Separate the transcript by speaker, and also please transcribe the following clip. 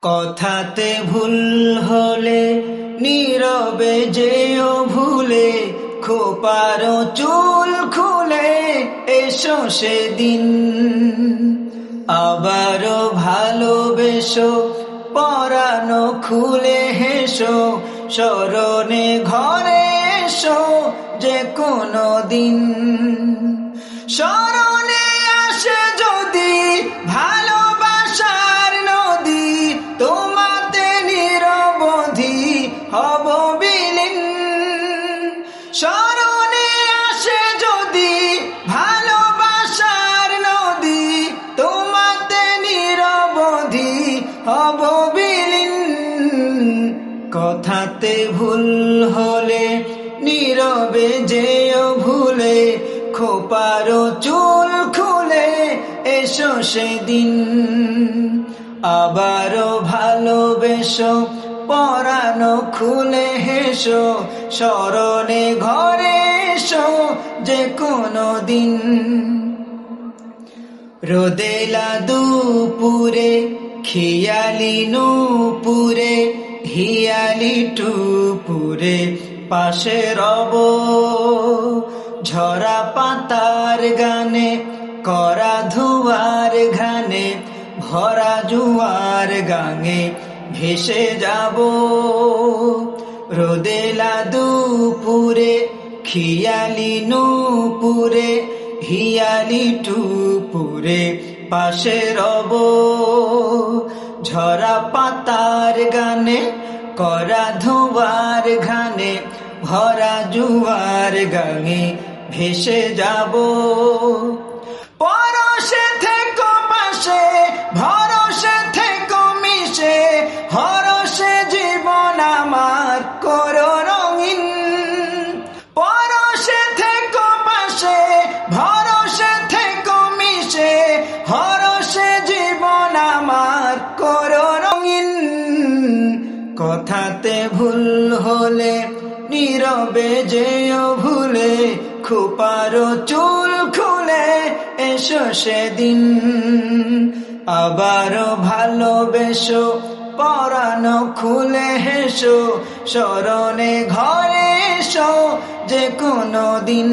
Speaker 1: কথাতে ভুল হলে নীরবে যেও ভুলে, খোপার চুল খুলে এসো সেদিন। আবারও ভালোবেসো, পরানো খুলে হেসো, স্মরণে ঘরে এসো যে কোনো দিন। স্মরণে আসে যদি ভালোবাসার নদী, তোমাতে নিরবধি হব বিলীন। স্মরণে আসে যদি ভালোবাসার নদী, তোমাতে নিরবধি হব বিলীন। কথাতে ভুল হলে নীরবে যেও ভুলে, খোপার চুল খুলে এসো সেদিন। আবারও ভালোবেসো, পরানো খুলে হেসো, স্মরণে ঘরে এসো যে কোনো দিন। রোদেলা দুপুরে খেয়ালি নূপুরে, হিয়ালি টুপুরে পাশে রব। ঝরা পাতার গানে, করা ধোয়ার ঘানে, ভরা জুয়ার গাঙে ভেসে যাব। রোদেলা দুপুরে খেয়ালি নূপুরে, হিয়ালি টুপুরে পাশে রব। ঝরা পাতার গানে, করা ধোয়ার ঘানে, ভরা জুয়ার গাঙে ভেসে যাব। পরশে থেকো পাশে, ভরসে থেকো মিশে, হরসে জীবন আমার করো রঙিন। পরশে থেকো পাশে, ভরসে থেকো মিশে, হরসে জীবন আমার করো রঙিন। কথাতে ভুল হলে নীরবে যেও ভুলে, খোপার চুল খুলে এসো সেদিন। আবারও ভালোবেসো, পরানো খুলে হেসো, স্মরণে ঘরে এসো যে কোনো দিন।